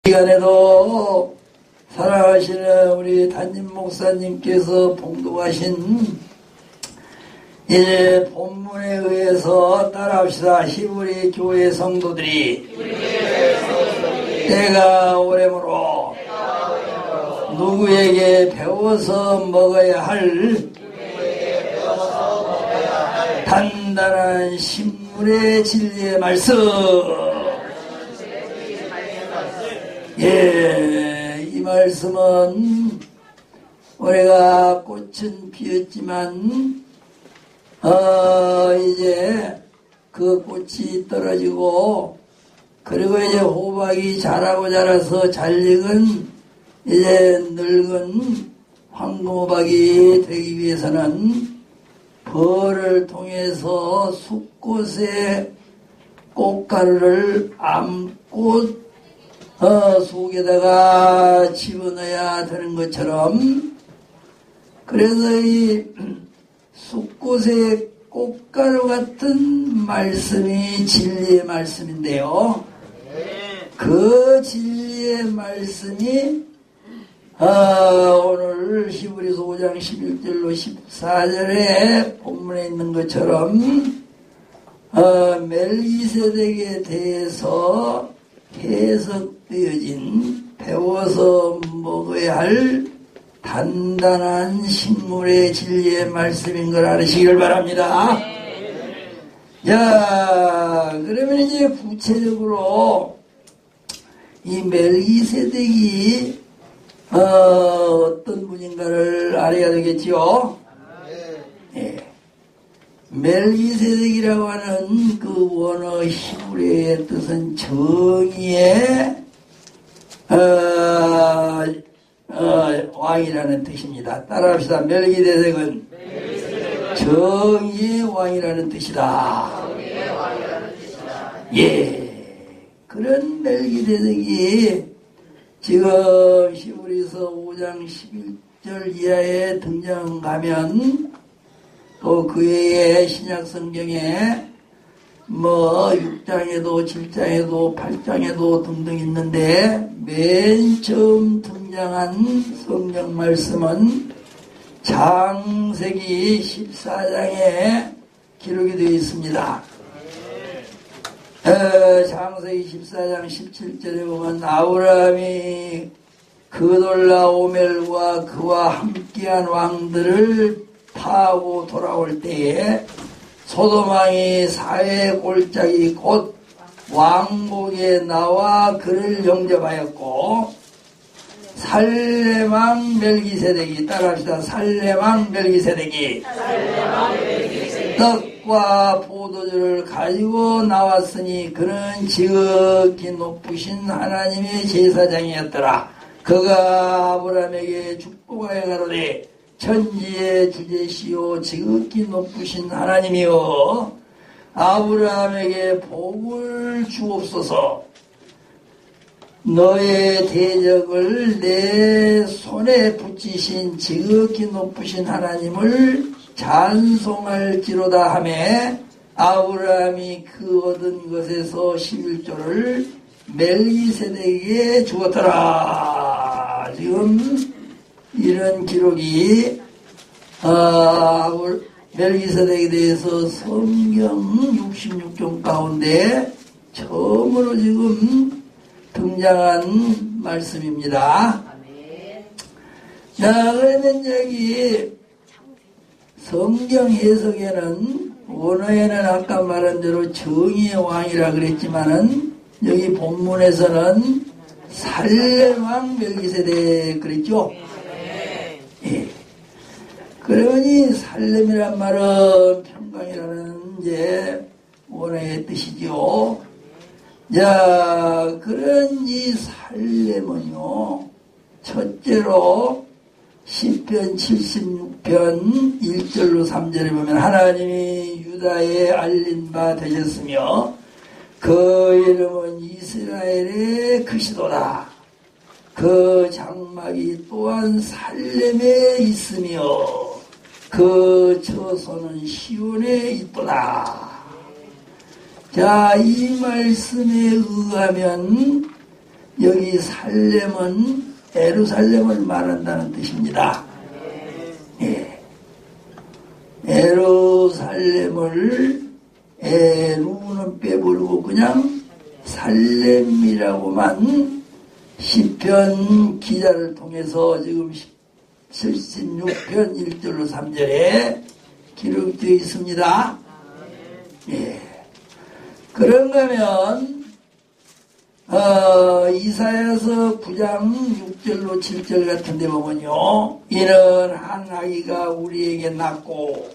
시간에도 사랑하시는 우리 담임 목사님께서 봉독하신 이제 본문에 의해서 따라합시다. 히브리 교회 성도들이 때가 오래므로 누구에게 배워서 먹어야 할 단단한 신물의 진리의 말씀. 이 말씀은 올해가 꽃은 피었지만 이제 그 꽃이 떨어지고 그리고 이제 호박이 자라고 자라서 잘 익은 이제 늙은 황금호박이 되기 위해서는 벌을 통해서 숫꽃의 꽃가루를 암꽃 속에다가 집어넣어야 되는 것처럼, 그래서 이 숫꽃의 꽃가루 같은 말씀이 진리의 말씀인데요. 그 진리의 말씀이 오늘 히브리서 5장 11절로 14절에 본문에 있는 것처럼 멜기세덱에 대해서 해석되어진 배워서 먹어야 할 단단한 식물의 진리의 말씀인 걸 알으시길 바랍니다. 자, 그러면 이제 구체적으로 이 멜기세덱이 어떤 분인가를 알아야 되겠지요. 멜기세덱이라고 하는 그 원어 히브리어의 뜻은 정의의 왕이라는 뜻입니다. 따라합시다. 멜기세덱은 정의의 왕이라는 뜻이다. 그런 멜기세덱이 지금 히브리서 5장 11절 이하에 등장하면 또 그 외에 신약 성경에 6장에도 7장에도 8장에도 등등 있는데, 맨 처음 등장한 성경 말씀은 창세기 14장에 기록이 되어 있습니다. 창세기 14장 17절에 보면 아브라함이 그돌라오멜과 그와 함께한 왕들을 파하고 돌아올 때에 소돔왕이 사회 골짜기 곧 왕복에 나와 그를 영접하였고, 살렘왕 멜기세덱이, 따라합시다. 살렘왕 멜기세덱이 떡과 포도주를 가지고 나왔으니 그는 지극히 높으신 하나님의 제사장이었더라. 그가 아브라함에게 축복하여 가로되 천지의 주제시오 지극히 높으신 하나님이여 아브라함에게 복을 주옵소서. 너의 대적을 내 손에 붙이신 지극히 높으신 하나님을 찬송할지로다 하매 아브라함이 그 얻은 것에서 11조를 멜기세덱에게 주었더라. 지금 이런 기록이 멜기세덱에 대해서 성경 66종 가운데 처음으로 지금 등장한 말씀입니다. 자, 그러면 여기 성경 해석에는 원어에는 아까 말한 대로 정의의 왕이라 그랬지만은 여기 본문에서는 살렘왕 멜기세덱 그랬죠? 그러니 살렘이란 말은 평강이라는 이제 원어의 뜻이죠. 자, 그런 이 살렘은요, 첫째로 시편 76편 1절로 3절에 보면 하나님이 유다에 알린 바 되셨으며 그 이름은 이스라엘의 크시도다. 그 장막이 또한 살렘에 있으며 그 처소는 시온에 있도다. 자, 이 말씀에 의하면 여기 살렘은 예루살렘을 말한다는 뜻입니다. 예. 예루살렘을 에루는 빼버리고 그냥 살렘이라고만 시편 기자를 통해서 지금 76편 1절로 3절에 기록되어 있습니다. 예. 그런가 하면 이사야서 9장 6절로 7절 같은 데 보면요, 이는 한 아기가 우리에게 낳고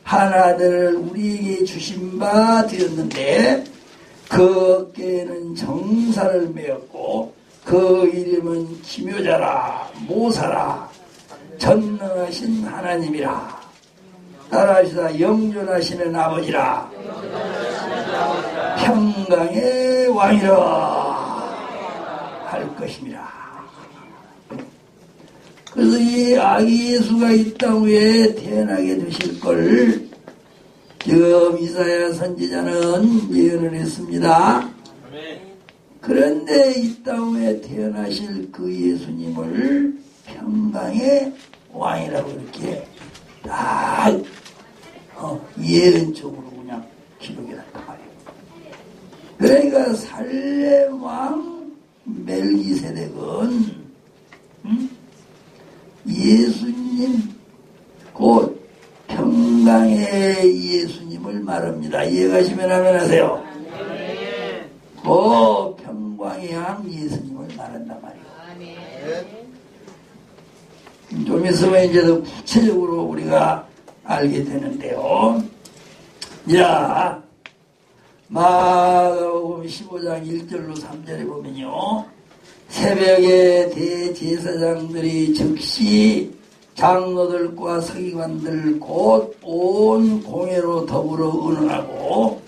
한 아들을 우리에게 주신 바 되었는데 그 어깨에는 정사를 메었고 그 이름은 기묘자라 모사라 전능하신 하나님이라 따라하시다 영존하시는 아버지라 평강의 왕이라 할 것입니다. 그래서 이 아기 예수가 이 땅 위에 태어나게 되실 걸 지금 이사야 선지자는 예언을 했습니다. 그런데 이 땅 위에 태어나실 그 예수님을 평강의 왕이라고 이렇게 딱 예언적으로 그냥 기록해 놨단 말이에요. 그러니까 살렘 왕 멜기세덱은 예수님 곧 평강의 예수님을 말합니다. 이해가시면 하면 하세요. 그 평강의 왕 예수님을 말한단 말이에요. 좀 있으면 이제 더 구체적으로 우리가 알게 되는데요. 자, 마가복음 15장 1절로 3절에 보면요, 새벽에 대제사장들이 즉시 장로들과 서기관들 곧 온 공회로 더불어 의논하고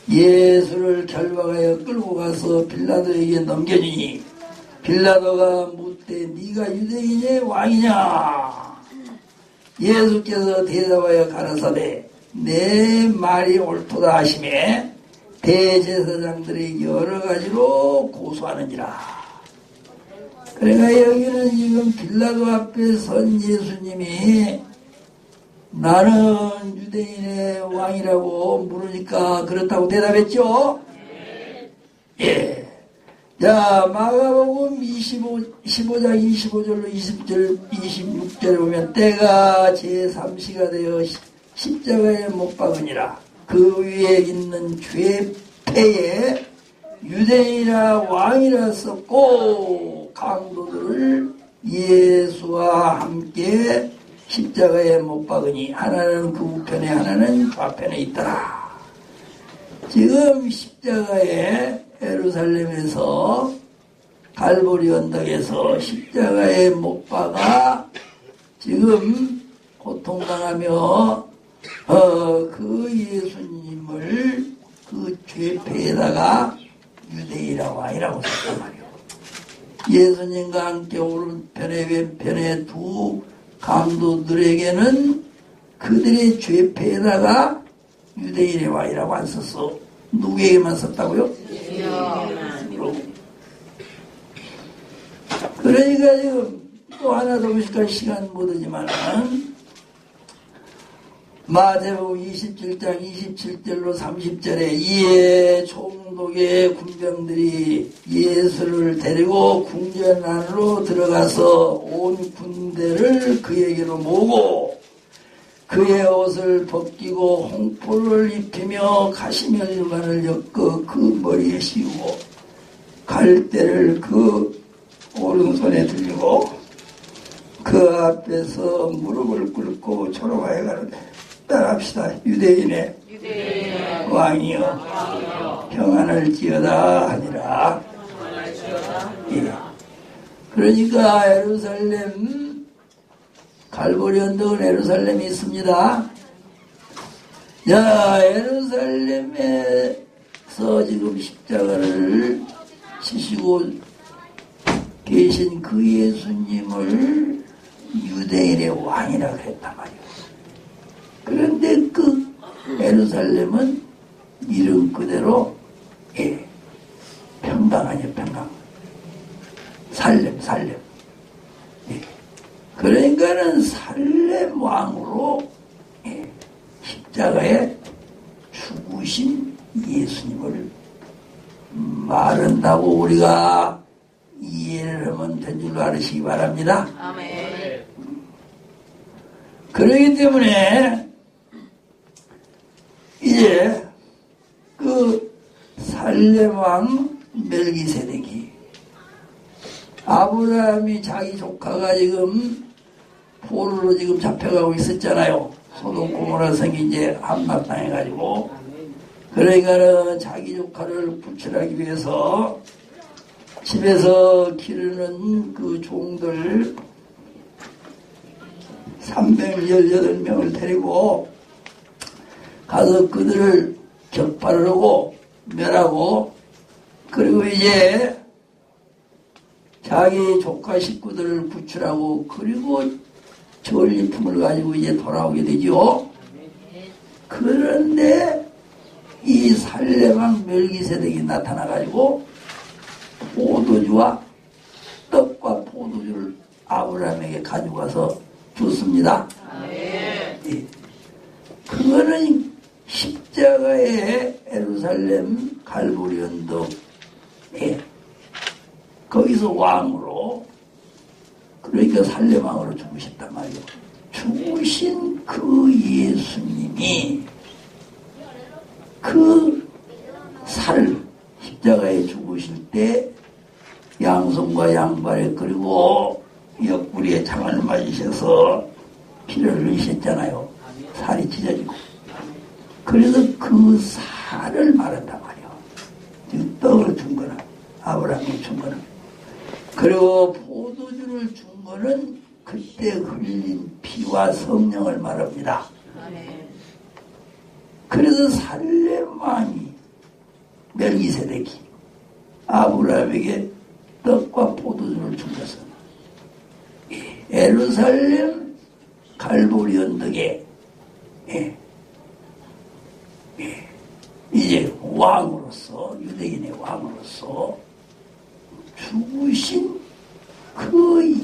예수를 결박하여 끌고 가서 빌라도에게 넘겨주니 빌라도가 묻되 네가 유대인의 왕이냐? 예수께서 대답하여 가라사대 내 말이 옳도다 하시매 대제사장들이 여러 가지로 고소하느니라. 그러니까 여기는 지금 빌라도 앞에 선 예수님이 나는 유대인의 왕이라고 물으니까 그렇다고 대답했죠? 예. 자, 마가복음 15장 25절로 20절, 26절에 보면 때가 제3시가 되어 십자가에 못 박으니라. 그 위에 있는 죄패에 유대인이라 왕이라 썼고 강도들을 예수와 함께 십자가에 못 박으니 하나는 그 우편에 하나는 좌편에 있더라. 지금 십자가에 예루살렘에서 갈보리 언덕에서 십자가에 못 박아 지금 고통당하며 그 예수님을 그 죄패에다가 유대인이라 왕이라고 썼단 말이에요. 예수님과 함께 오른편에 왼편에 두 강도들에게는 그들의 죄패에다가 유대인의 왕이라고 안 썼어. 누구에게만 썼다고요? 그러니까 지금 또 하나 더 보실까 시간 못 오지만은 마태복음 27장 27절로 30절에 이에 총독의 군병들이 예수를 데리고 궁전 안으로 들어가서 온 군대를 그에게로 모으고 그의 옷을 벗기고 홍포를 입히며 가시면류관을 엮어 그 머리에 씌우고 갈대를 그 오른손에 들고 그 앞에서 무릎을 꿇고 초롱하여 가는데 따라합시다. 유대인의 왕이여 평안을 지어다 하니라. 예. 그러니까 예루살렘 갈보리 언덕은 예루살렘이 있습니다. 자, 예루살렘에서 지금 십자가를 지시고 계신 그 예수님을 유대인의 왕이라고 했단 말이에요. 그런데 그 예루살렘은 이름 그대로 평강 아니에요. 평강. 살렘. 예. 그러니까는 살렘 왕으로 십자가에 죽으신 예수님을 말한다고 우리가 이해를 하면 된 줄로 알으시기 바랍니다. 아멘. 그러기 때문에 이제 그 살렘 왕 멜기세덱이 아브라함이 자기 조카가 지금 포로로 지금 잡혀가고 있었잖아요. 소돔 고모라 성이 이제 함락당해가지고. 그러니까는 자기 조카를 구출하기 위해서 집에서 기르는 그 종들 318명을 데리고 가서 그들을 격파를 하고 멸하고, 그리고 이제 자기 조카 식구들을 구출하고, 그리고 전리품을 가지고 이제 돌아오게 되죠. 그런데 이 살렘왕 멜기세덱이 나타나가지고 포도주와 떡과 포도주를 아브라함에게 가져가서 줬습니다. 예. 그거는 십자가의 예루살렘 갈보리 언덕에 거기서 왕으로, 그러니까 살렘왕으로 죽으셨단 말이에요. 죽으신 그 예수님이 그 십자가에 죽으실 때 양손과 양발에 그리고 옆구리에 창을 맞으셔서 피를 흘리셨잖아요. 살이 찢어지고. 그래서 그 살을 말한단 말이에요. 지금 떡을 준 거는 아브라함이 준 거는. 그리고 포도주를 준 거는 그때 흘린 피와 성령을 말합니다. 그래서 살렘 왕이 멜기세덱이 아브라함에게 떡과 포도주를 준 것은 예루살렘 갈보리 언덕에 이제 왕으로서, 유대인의 왕으로서 죽으신 그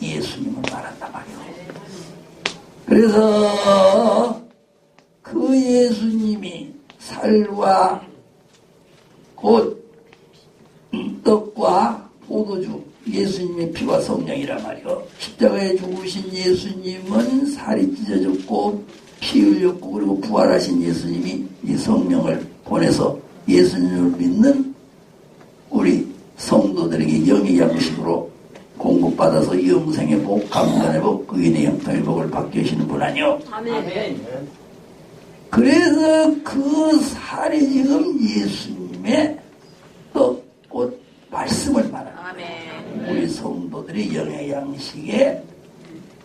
예수님을 말한단 말이에요. 그래서 그 예수님이 살과 곧 떡과 포도주, 예수님의 피와 성령이란 말이요. 십자가에 죽으신 예수님은 살이 찢어졌고 피 흘렸고, 그리고 부활하신 예수님이 이 성령을 보내서 예수님을 믿는 우리 성도들에게 영의 양식으로 공급받아서 영생의 복, 강건의 복, 의인의 형통의 복을 받게 하시는 분 아니요. 아멘. 그래서 그 살이 지금 예수님의 떡, 꽃, 말씀을 말합니다. 아멘. 우리 성도들의 영의 양식에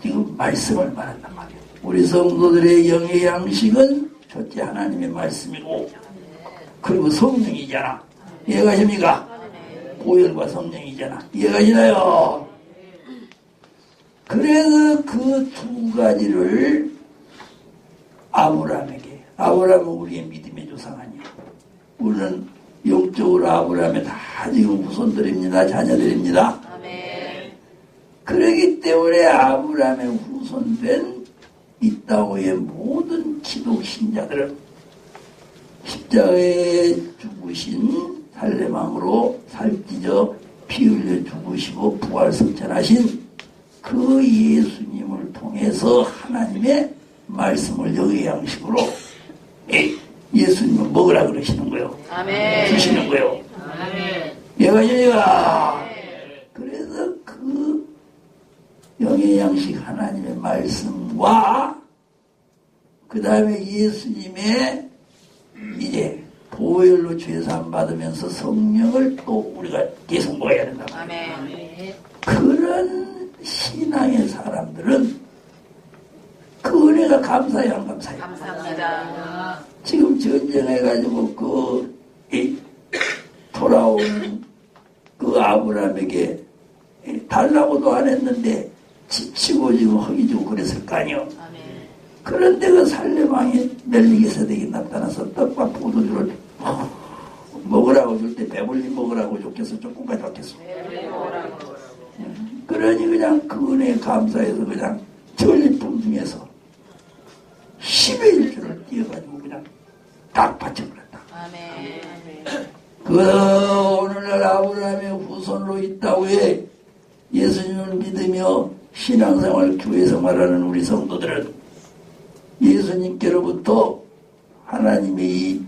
지금 말씀을 말한단 말이에요. 우리 성도들의 영의 양식은 첫째 하나님의 말씀이고, 그리고 성령이잖아. 이해가십니까? 보혈과 성령이잖아. 이해가시나요? 그래서 그 두 가지를 아브라함에게, 아브라함은 우리의 믿음의 조상 아니에요. 우리는 영적으로 아브라함의 다 지금 후손들입니다. 자녀들입니다. 아멘. 그러기 때문에 아브라함의 후손된 이 땅의 모든 기독 신자들은 십자가에 죽으신 살렘왕으로 살찢어 피 흘려 죽으시고 부활 성천하신 그 예수님을 통해서 하나님의 말씀을 영의 양식으로 예수님을 먹으라 그러시는 거예요. 아멘. 주시는 거예요. 아멘. 얘가 그래서 그 영의 양식 하나님의 말씀과 그 다음에 예수님의 이제 보혈로 죄사함 받으면서 성령을 또 우리가 계속 먹어야 된다. 아멘. 그런 신앙의 사람들은 그 은혜가 감사해요, 안 감사해요? 감사합니다. 지금 전쟁해가지고 돌아온 그 아브라함에게 달라고도 안 했는데 지치고 지금 허기지고 그랬을 거 아니요. 아멘. 그런데 그 살렘왕이 멜기세덱이 나타나서 떡과 포도주를 먹으라고 줄 때 배불리 먹으라고 좋겠어, 조금까지 좋겠어. 그러니 그냥 그 은혜에 감사해서 그냥 전리품 중에서 10의 1조를 띄어가지고 그냥 딱 바쳐버렸다. 아멘. 그 오늘날 아브라함의 후손으로 있다고 해 예수님을 믿으며 신앙생활, 교회생활하는 우리 성도들은 예수님께로부터 하나님의 이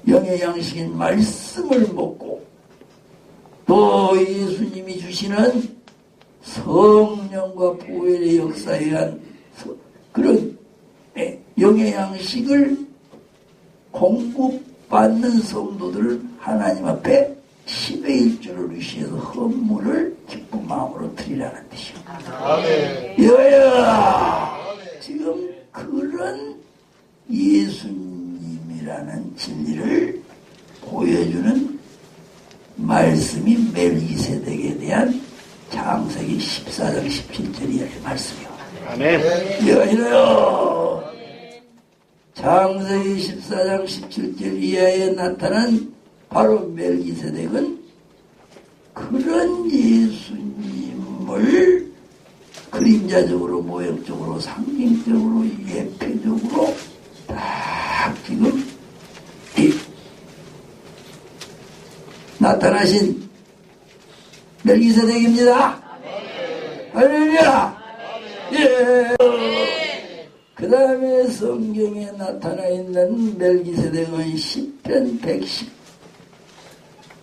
영의 양식인 말씀을 먹고 또 예수님이 주시는 성령과 보혈의 역사에 의한 그런 영의 양식을 공급받는 성도들은 하나님 앞에 10의 1조를 위시해서 헌물을 기쁜 마음으로 드리라는 뜻이요. 여야 지금 그런 예수님이라는 진리를 보여주는 말씀이 멜기세덱에 대한 창세기 14장 17절 이하의 말씀이요. 아멘. 여기요 창세기 14장 17절 이하에 나타난 바로 멜기세덱은 그런 예수님을 그림자적으로, 모형적으로, 상징적으로, 예표적으로 딱 지금 나타나신 멜기세덱입니다. 할렐루야. 예. 그 다음에 성경에 나타나 있는 멜기세덱은 시편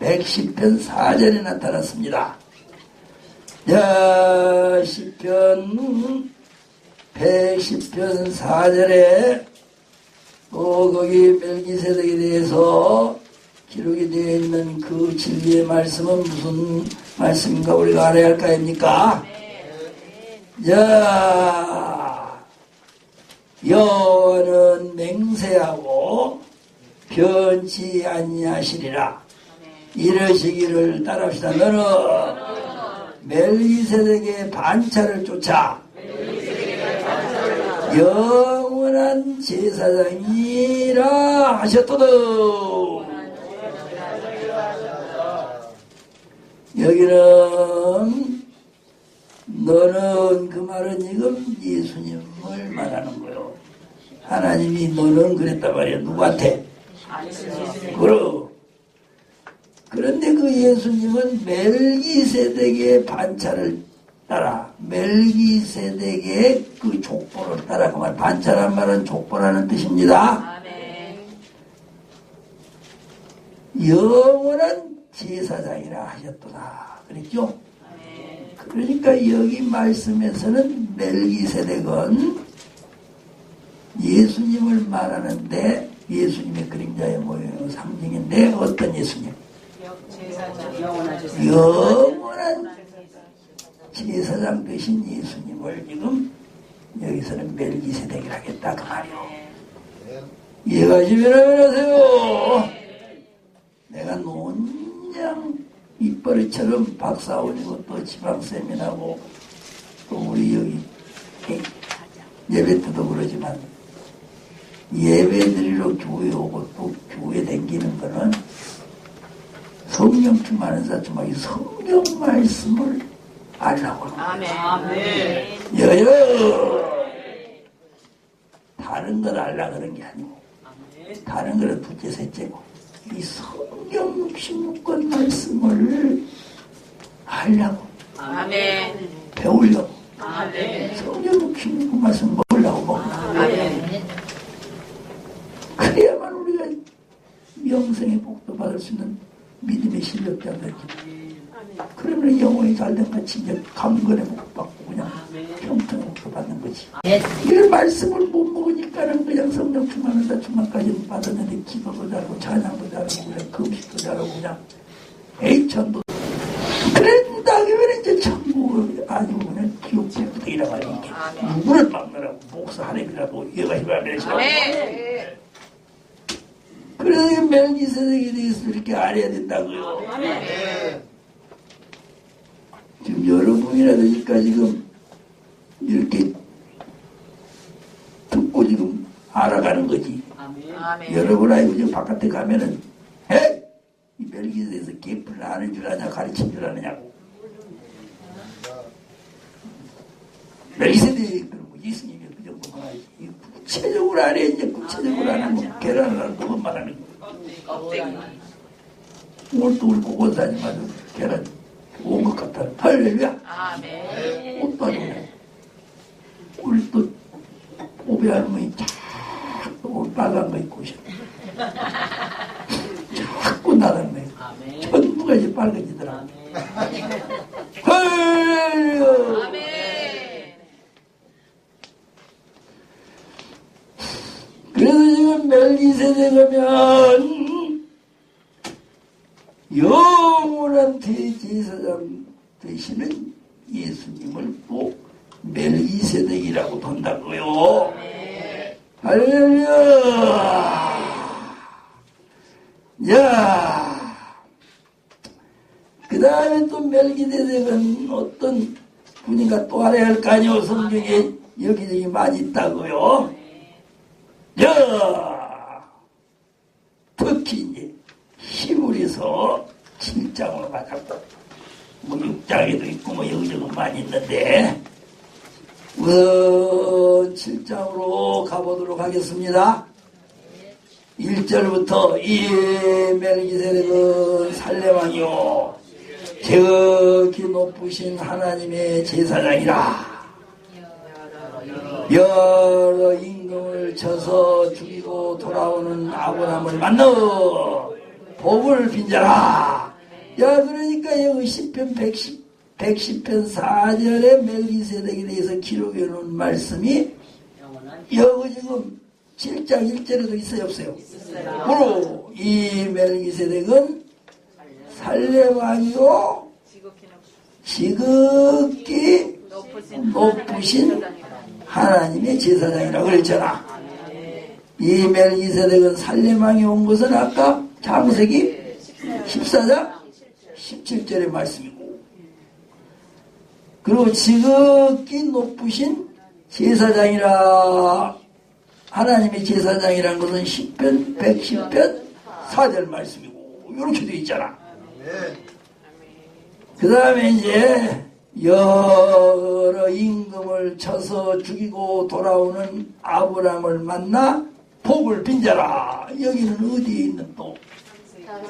110편 4절에 나타났습니다. 자, 시편 110편 4절에 거기 멜기세덱에 대해서 기록이 되어 있는 그 진리의 말씀은 무슨 말씀인가 우리가 알아야 할 거 아닙니까? 자, 여호와는 맹세하고 변치 아니하시리라. 이러시기를 따라합시다. 너는 멜기세덱의 반차를 쫓아 영원한 제사장이라 하셨거든. 여기는 너는 그 말은 지금 예수님을 말하는 거요. 하나님이 너는 그랬단 말이야. 누구한테? 그런데 그 예수님은 멜기세덱의 반차를 따라 멜기세덱의 그 족보를 따라 그 말 반차란 말은 족보라는 뜻입니다. 영원한 제사장이라 하셨도다 그랬죠. 그러니까 여기 말씀에서는 멜기세덱은 예수님을 말하는데 예수님의 그림자의 모형의 상징인데 어떤 예수님? 영원한 제사장 되신 예수님을 지금 여기서는 멜기세덱이라 하겠다 그 말이요. 이해가시면 하세요. 내가 논냥 입버릇처럼 박사 올리고 또 지방세미나고 또 우리 여기 예배 때도 그러지만 예배 드리러 교회 오고 또 교회 댕기는 거는 성령 충만한 사람이 성경 말씀을 알라고 하는 거예요. 다른 걸 알라 그런 게 아니고 다른 거는 둘째 셋째고 이 성경 66권 말씀을 알라고 배우려고 성경 66권 말씀 먹으려고 그래야만 우리가 영생의 복도 받을 수 있는 믿음의 실력자가 되지. 그러면 영혼이 잘된 같이 이제 강건의 복 받고 그냥 평등의 복도 받는 거지. 이런 말씀을 못 먹으니까는 그냥 성령 충만하다 충만까지는 받았는데 기도도 잘하고 찬양도 잘하고 그냥 금식도 잘하고 그냥 에이천도 그런다 그러면 이제 천국을 아주 그냥 기옥제부터 일어나니까 누구를 막느라고 목사 하나님이라도 얘가 힘을 내시고 그래서 멜기세덱에 대해서 이렇게 알아야 된다고요. 지금 여러분이라니까 지금 이렇게 듣고 지금 알아가는 거지. 여러분 알고 지금 바깥에 가면은 이 멜기세덱에서 개풀을 아는 줄 아냐 가르친 줄 아느냐고. 멜기세덱 그런 거 예수님이 그 정도만 하지. 구체적으로 안 해. 이제 구체적으로 안 하면 계란을 하는 것만 하는 거. 오늘 또 우리 고건사님한테 계란 온 것 같아. 할렐루야. 아멘. 옷도 아니네. 우리 또 오배 할머니 자꾸 빨간 거 입고 오셨네. 자꾸 나갔네. 전부가 이제 빨개지더라. 할렐루야. 아멘. 그래서 지금 멜기세덱이면 영원한 대제사장 되시는 예수님을 또 멜기세덱이라고 본다고요. 할렐루야. 야, 그 다음에 또 멜기세덱은 어떤 분인가 또 알아야 할 거 아니요. 성경에 여기저기 많이 있다고요. 야, 특히 이제 히브리서 7장으로 가자고. 뭐 6장에도 있고 뭐 여기저기 많이 있는데 우선 7장으로 가보도록 하겠습니다. 1절부터 이 멜기세덱은 살레왕이요 지극히 높으신 하나님의 제사장이라. 여러 임금을 쳐서 죽이고 돌아오는 아브라함을 만나 복을 빈자라. 야, 그러니까 여기 10편 110편 4절에 멜기세덱에 대해서 기록해 놓은 말씀이 여기 지금 7장 1절에도 있어요, 없어요? 바로 이 멜기세덱은 살레왕이요 지극히 높으신 하나님의 제사장이라고 그랬잖아. 이 멜기세덱은 살레왕이 온 것은 아까 창세기 14장 17절의 말씀이고, 그리고 지극히 높으신 제사장이라, 하나님의 제사장이라는 것은 10편 110편 4절 말씀이고 이렇게 되어 있잖아. 그 다음에 이제 여러 임금을 쳐서 죽이고 돌아오는 아브라함을 만나 복을 빈자라. 여기는 어디에 있는 또?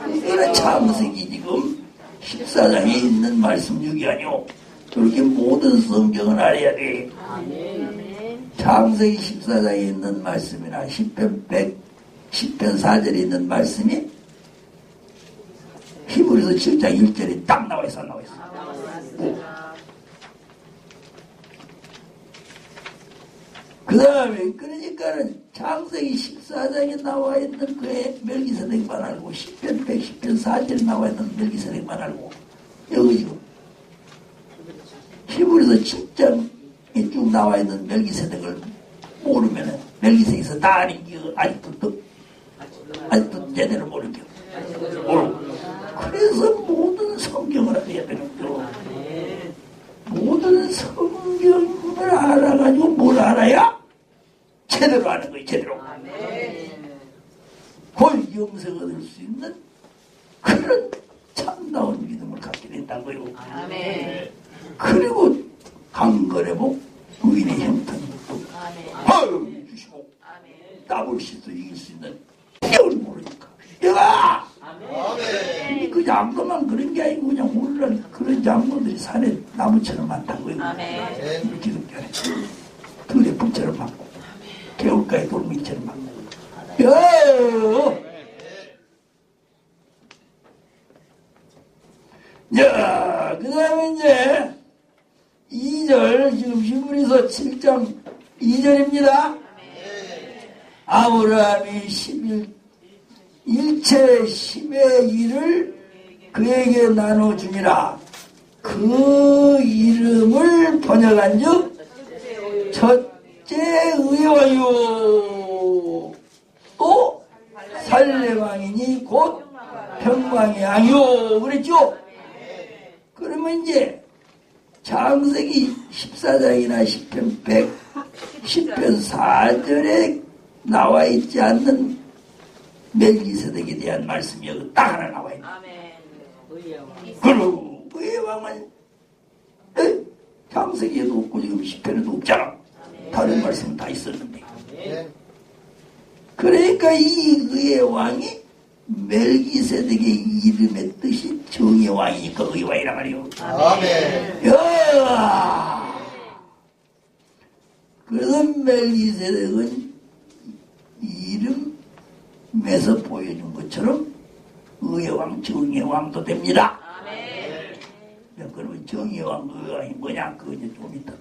이거는 창세기 지금 14장에 있는 말씀 여기 아니오. 그렇게 모든 성경을 알아야 돼. 창세기 14장에 있는 말씀이나 10편 4절에 있는 말씀이 히브리서 7장 1절에 딱 나와 있어, 나와 있어. 그 다음에 그러니까는 창세기 14장에 나와 있는 그의 멜기세덱만 알고 10편 110편 4절에 나와 있는 멜기세덱만 알고 여기 지금 히브리서 7장에 쭉 나와 있는 멜기세덱을 모르면은 멜기세덱에서 다 아닌 게 아직도 제대로 모르죠. 그래서 모든 성경을 알아야 되는 거죠. 모든 성경을 알아가지고 뭘 알아야? 제대로 아는 거예요, 제대로. 곧 영생 얻을 수 있는 그런 참다운 믿음을 갖게 된다고요. 그리고 강건해복 의인의 형통도 아유 주시고 더블 시도 이길 수 있는 이걸 모르니까 내가 그 장로만 그런 게 아니고 그냥 오늘날 그런 장로들이 산에 나무처럼 많다고요. 우리 기독교에 들에 불처럼 많고 개울가에 돌멩이처럼 많고 야, 그 다음에 이제 2절, 지금 히브리서 7장 2절입니다. 아브라함이 1채 10의 일을 그에게 나눠주니라. 그 이름을 번역한 즉 첫째 의왕이요 또 살레왕이니 곧 평강의 왕이요 그랬죠. 그러면 이제 창세기 14장이나 10편 10편 4절에 나와 있지 않는 멜기세덱에 대한 말씀이 여기 딱 하나 나와 있네. 그리고 의의 왕은 창세기에도 없고 지금 시편에도 없잖아. 다른 말씀은 다 있었는데. 그러니까 이 의의 왕이 멜기세덱의 이름의 뜻이 정의 왕이니까 의의 왕이란 말이요. 아멘. 야! 그래서 멜기세덱은 이름에서 보여준 것처럼 의의 왕, 정의 왕도 됩니다. 그러면 정의 왕, 의의 왕이 뭐냐? 그거 이제 좀 이따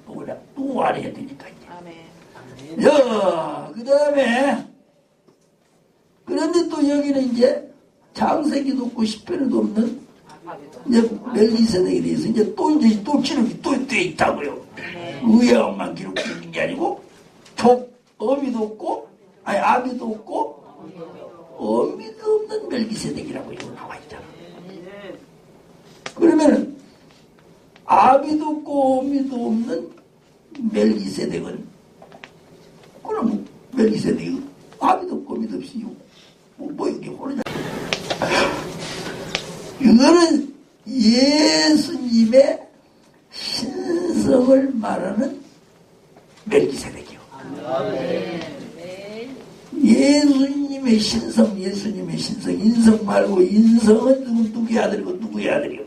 또 알아야 되니까 이제. 야, 그 다음에 그런데 또 여기는 이제 창세기도 없고 시편에도 없는 이제 멜기세덱에 대해서 이제 또 기록이 또 있다고요. 의의 왕만 기록되어 있는 게 아니고 어미도 없고 아니 아비도 없고 어미도 없는 멜기세덱이라고 이거 나와 있잖아. 그러면은 아비도 없고 어미도 없는 멜기세덱은 그럼 멜기세덱이 아비도 없고 어미도 없이 뭐 이게 호르냐. 이거는 예수님의 신성을 말하는 멜기세덱이요. 예수님의 신성, 인성 말고 인성은 누구의 아들이고 누구의 아들이요?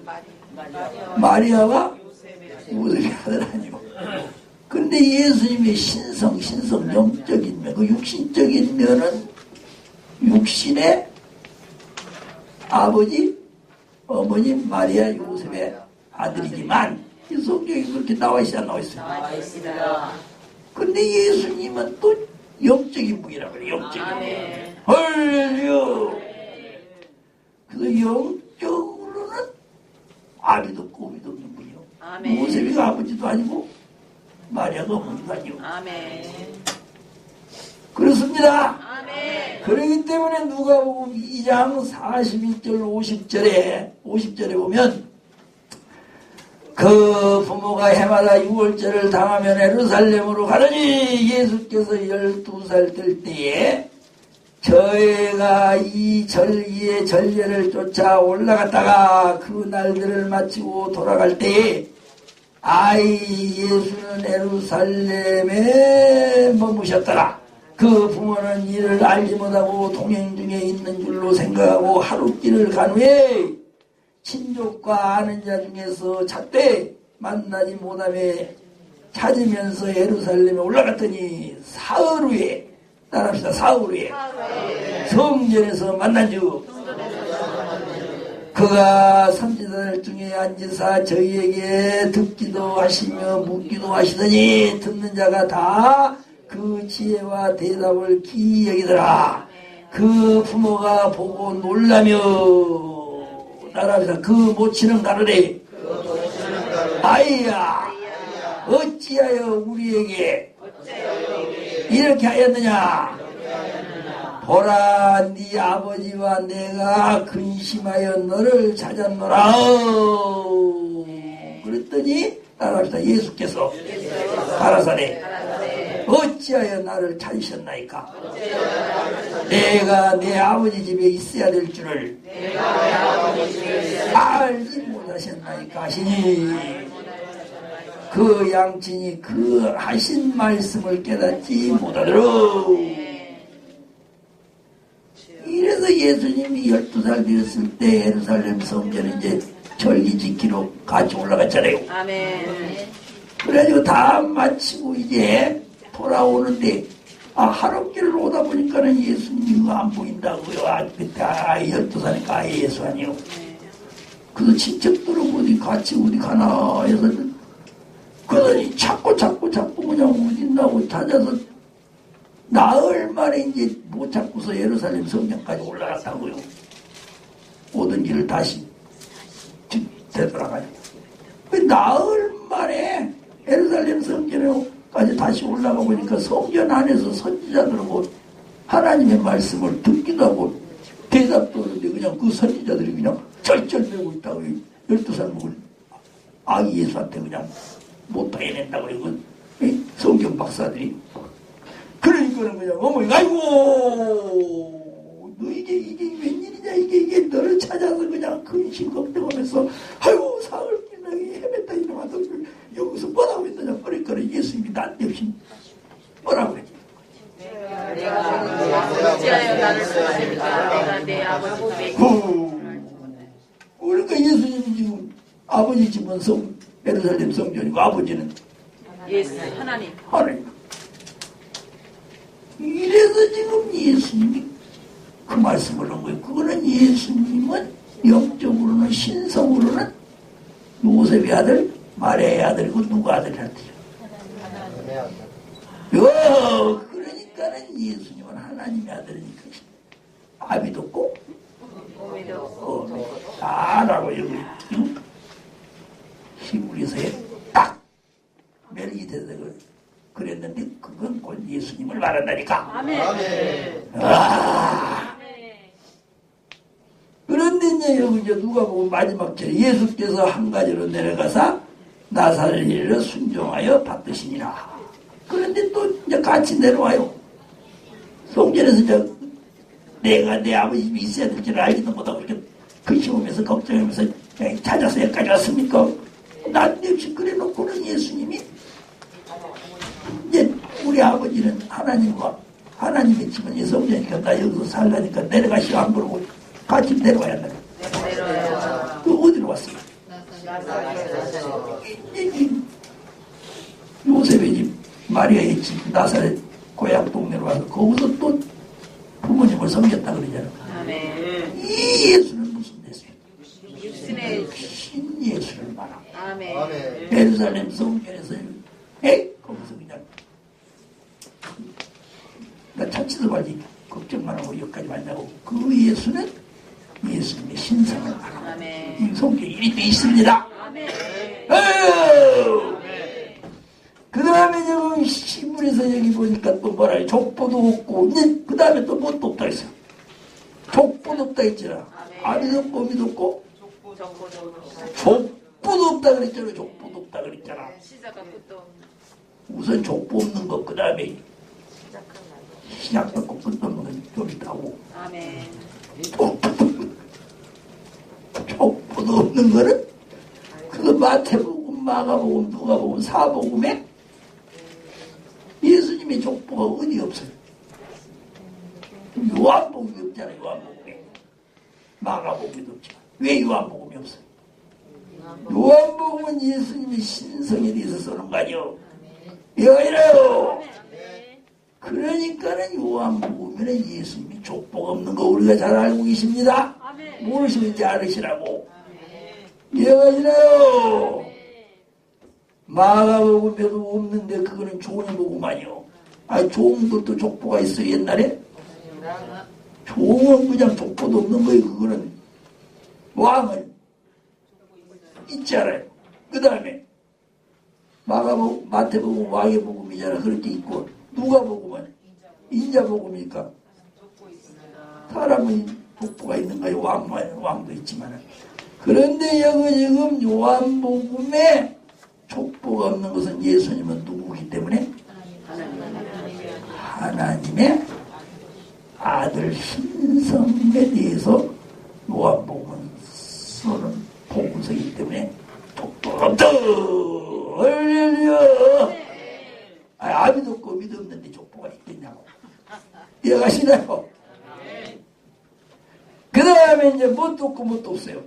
마리아와 요셉의 아들 아니고. 근데 예수님의 신성, 영적인 면, 그 육신적인 면은 육신의 아버지, 어머니 마리아 요셉의 아들이지만 이 성경에 그렇게 나와 있지 안 나와 있어요? 나와 있습니다. 근데 예수님은 또 영적인 분이라고 그래요. 영적인 분. 할렐루야. 그래서 영적으로는 아비도 없고 어미도 없는 분이요. 요셉이가 아버지도 아니고 마리아가 어머니도 아니고. 그렇습니다. 그렇기 때문에 누가복음 2장 42절 50절에 보면 그 부모가 해마다 유월절을 당하면 예루살렘으로 가더니 예수께서 12살 될 때에 저희가 이 절기의 전례를 쫓아 올라갔다가 그 날들을 마치고 돌아갈 때에 아이 예수는 예루살렘에 머무셨더라. 그 부모는 이를 알지 못하고 동행 중에 있는 줄로 생각하고 하룻길을 간 후에 친족과 아는 자 중에서 찾되 만나지 못하며 찾으면서 예루살렘에 올라갔더니 사흘 후에 따라합시다. 사흘 후에 성전에서 만난 즉 그가 선지자들 중에 앉으사 저희에게 듣기도 하시며 묻기도 하시더니 듣는 자가 다 그 지혜와 대답을 기이 여기더라. 그 부모가 보고 놀라며 따라합시다. 그 모치는 가르래. 아이야 어찌하여 우리에게 이렇게 하였느냐. 보라 네 아버지와 내가 근심하여 너를 찾았노라. 그랬더니 따라합시다. 예수께서 가라사대 어찌하여 나를 찾으셨나이까. 내가 내 아버지 집에 있어야 될 줄을 알지 못하셨나이까 하시니 그 양친이 그 하신 말씀을 깨닫지 못하더라. 이래서 예수님이 12살 되었을 때 예루살렘 성전에 이제 절기 지키러 같이 올라갔잖아요. 그래가지고 다 마치고 이제 돌아오는데 하룻길을 오다 보니까는 예수님이 안 보인다고요. 그때 12살이니까 아예 예수 아니요. 그래서 친척들은 어디 같이 어디 가나 해서 그러더니 자꾸 그냥 어딘다고 찾아서 나흘 만에 이제 못 찾고서 예루살렘 성전까지 올라갔다고요. 오던 길을 다시 되돌아가요. 나흘 만에 예루살렘 성전까지 다시 올라가 보니까 성전 안에서 선지자들하고 하나님의 말씀을 듣기도 하고 대답도 하는데 그냥 그 선지자들이 그냥 쩔쩔매고 있다고. 12살 먹은 아기 예수한테 그냥 못 당해낸다고 이건 성경 박사들이. 그러니까는 그냥 어머니 아이고 너 이게 웬일이냐 이게 너를 찾아서 그냥 근심 걱정하면서 아이고 사흘 지나게 헤맸다 이놈아 너 여기서 뭐라고 후. 그러니까 예수님이 지금 아버지 집은 예루살렘 성전이고 아버지는 예수 하나님. 하나님. 이래서 지금 예수님이 그 말씀을 한 거예요. 그거는 예수님은 영적으로는 신성으로는 요셉의 아들, 마리아의 아들이고 누구 아들이란테요? 그러니까는 예수님은 하나님의 아들이니까 아비도 없고 다라고 여기 히브리서에 딱 멜기세덱을 그랬는데 그건 곧 예수님을 말한다니까. 아멘. 그런데 이제 여기 누가 보면 마지막 절에 예수께서 한 가지로 내려가사 나사렛을 순종하여 받으시니라. 그런데 또 이제 같이 내려와요. 성전에서 이제 내가 내 아버지 집이 있어야 될 줄 알지도 못하고 그렇게 근심하면서 걱정하면서 찾아서 여기까지 왔습니까? 난데없이 그래놓고는 예수님이 이제 우리 아버지는 하나님과 하나님의 집은 이 성전이니까 나 여기서 살라니까 내려가시오 안 그러고 같이 내려와야 한다. 내려와요. 그 어디로 왔어요? 요셉의 집, 마리아의 집, 나사렛 고향 동네로 와서 거기서 또 부모님을 섬겼다 그러잖아. 아멘. 이 예수는 무슨 예수야? 육신의 신예수를 말하고 아멘. 예루살렘 성전에서 거기서 그냥 나 참치도 말지 걱정만 하고 여기까지 만나고 그 예수는 예수님의 신성을 말하고 아멘. 이 성경에 이리 돼 있습니다. 아멘. 그 다음에 지금 시물에서 여기 보니까 또 뭐라 해 족보도 없고 그 다음에 또 뭣도 없다 했어. 족보도 없다 했잖아. 아비도 없고 어미도 없고 족보도 없다 그랬잖아. 족보도 없다 그랬잖아. 시작과 끝도 우선 족보 없는 것 그 다음에 시작도 없고 끝도 없는 건 좀 있다고. 아멘. 족보도 없는 거는 그거 마태복음, 마가복음, 누가복음, 사복음에 예수님의 족보가 어디 없어요. 요한복음이 없잖아요. 요한복음에 마가복음도 없지만 왜 요한복음이 없어요? 요한복음은 예수님의 신성에 대해서 쓰는 거 아니요. 여기래요. 그러니까는 요한복음에는 예수님이 족보가 없는 거 우리가 잘 알고 계십니다. 모르시는지 알으시라고. 여기래요. 마가복음에도 없는데 그거는 종이복음 아니요. 종들도 족보가 있어요. 옛날에 종은 그냥 족보도 없는 거예요. 그거는 왕은 있지 않아요. 그 다음에 마가복음, 마태복음, 왕의 복음이잖아. 그렇게 있고 누가복음은 인자복음이니까 사람은 족보가 있는가요? 왕도 있지만 그런데 여기 지금 요한복음에 족보가 없는 것은 예수님은 누구기 때문에 하나님의 아들 신성에 대해서 요한복음은 쓰는 복음서이기 때문에 족보가 없다. 할렐루야. 아비도 없고 어미도 없는데 족보가 있겠냐고. 이해가시나요? 그 다음에 이제 뭣도 없고 뭣도 없어요.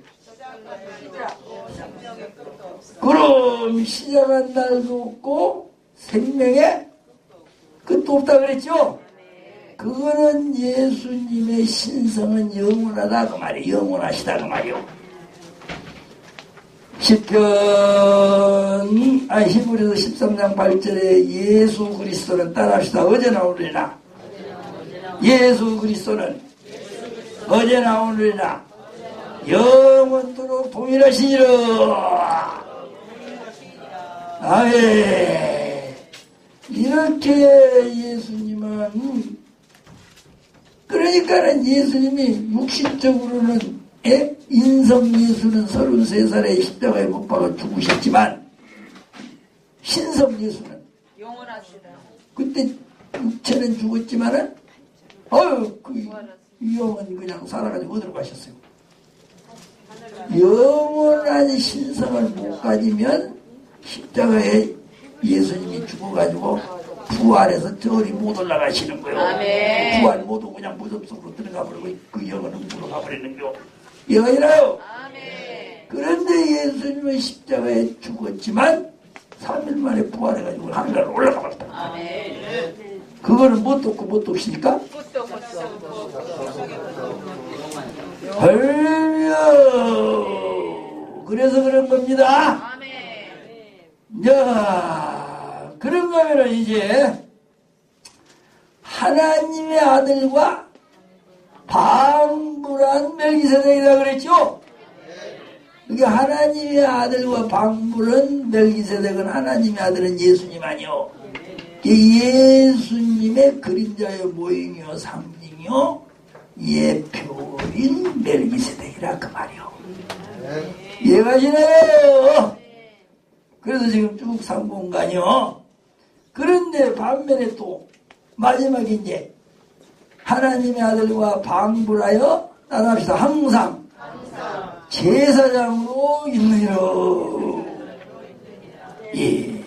그럼 시작한 날도 없고 생명의 끝도 없다 그랬죠? 그거는 예수님의 신성은 영원하다 그 말이에요. 영원하시다 그 말이에요. 히브리서 13장 8절에 예수 그리스도는 따라합시다. 어제나 오늘이나 예수 그리스도는 어제나 오늘이나 영원토록 동일하시니라. 아멘. 이렇게 예수님은 그러니까는 예수님이 육신적으로는 인성 예수는 33살에 십자가에 못 박아 죽으셨지만 신성 예수는 영원하시다. 그때 육체는 죽었지만은 그 영은 그냥 살아가지고 어디로 가셨어요? 영원한 신성을 못 가지면 십자가에 예수님이 죽어가지고 부활해서 저리 못 올라가시는 거요. 아멘. 부활 못하고 그냥 무덤 속으로 들어가 버리고 그 영은 흙으로 가버리는 거. 이거 아니라요. 아멘. 그런데 예수님은 십자가에 죽었지만 3일 만에 부활해가지고 하늘나라로 올라가 버렸다. 아멘. 그거는 못 돕고 못 돕시니까? 굿도 할렐루야. 그래서 그런 겁니다. 아멘. 자, 그런가 하면 이제 하나님의 아들과 방불한 멜기세덱이라 그랬죠? 이게 하나님의 아들과 방불한 멜기세덱은 하나님의 아들은 예수님 아니요. 예수님의 그림자의 모형이요 상징이요 예표인 멜기세덱이라 그 말이요. 이해가시나요? 그래서 지금 쭉 상공간이요. 그런데 반면에 또 마지막에 이제 하나님의 아들과 방불하여 따라합시다. 항상 제사장으로 있느니라. 예.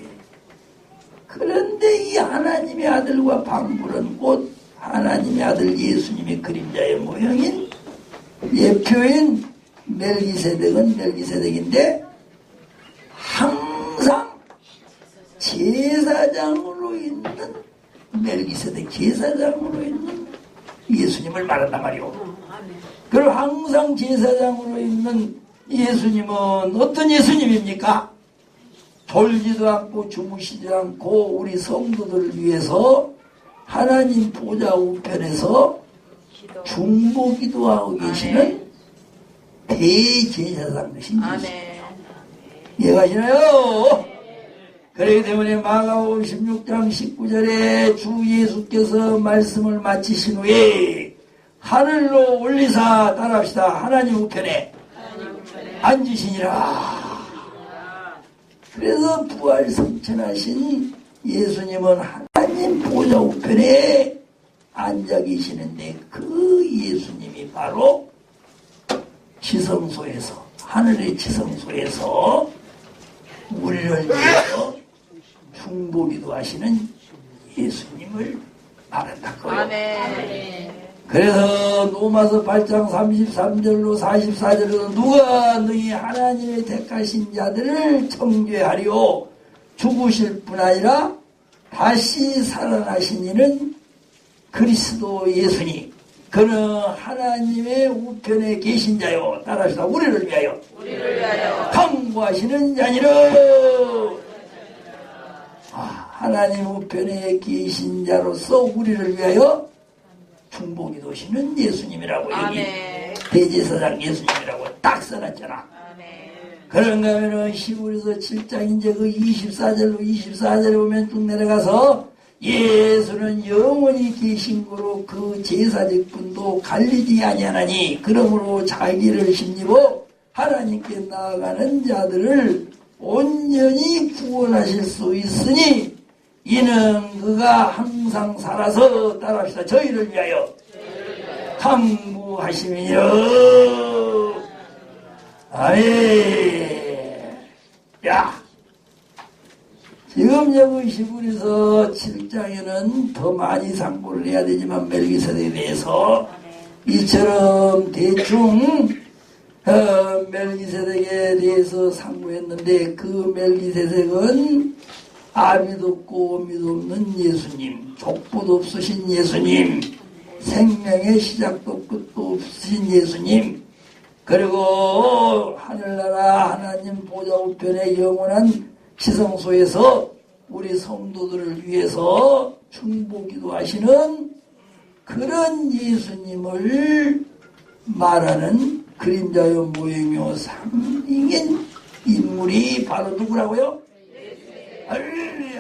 그런데 이 하나님의 아들과 방불은 곧 하나님의 아들 예수님의 그림자의 모형인 예표인 멜기세덱은 멜기세덱인데 항상 제사장으로 있는 멜기세덱 제사장으로 있는 예수님을 말한단 말이오. 그리고 항상 제사장으로 있는 예수님은 어떤 예수님입니까? 졸지도 않고 주무시지 않고 우리 성도들을 위해서 하나님 보좌 우편에서 중보 기도하고 계시는 대제사장 되신 예수님. 이해가시나요? 그렇기 때문에 마가복음 16장 19절에 주 예수께서 말씀을 마치신 후에 하늘로 올리사 따라합시다. 하나님 우편에 앉으시니라. 그래서 부활 성천하신 예수님은 하나님 보좌 우편에 앉아 계시는데 그 예수님이 바로 지성소에서 하늘의 지성소에서 우리를 위해서 중보기도 하시는 예수님을 말한다고요. 아멘. 그래서 로마서 8장 33절로 44절로 누가 너희 하나님의 택하신 자들을 청죄하리요 죽으실 뿐 아니라 다시 살아나신 이는 그리스도 예수니 그는 하나님의 우편에 계신 자요. 따라합시다. 우리를 위하여 강구하시는 자니라. 하나님 우편에 계신 자로서 우리를 위하여 중보기도시는 예수님이라고 여기 대제사장 예수님이라고 딱 써놨잖아. 그런가 하면은 히브리서 7장 이제 그 24절에 보면 쭉 내려가서 예수는 영원히 계신 거로 그 제사직 분도 갈리지 아니하나니 그러므로 자기를 힘입어 하나님께 나아가는 자들을 온전히 구원하실 수 있으니 이는 그가 항상 살아서 따라합시다. 저희를 위하여 강구하심이니라. 아멘. 야, 지금 여기 히브리서 7장에는 더 많이 상고를 해야 되지만 멜기세덱에 대해서 이처럼 대충 멜기세덱에 대해서 상고했는데 그 멜기세덱은 아비도 없고 어미도 없는 예수님, 족보도 없으신 예수님, 생명의 시작도 끝도 없으신 예수님, 그리고 하늘나라 하나님 보좌 우편의 영원한 지성소에서 우리 성도들을 위해서 중보기도 하시는 그런 예수님을 말하는 그림자요 모형요 상징인 인물이 바로 누구라고요? 할렐루야.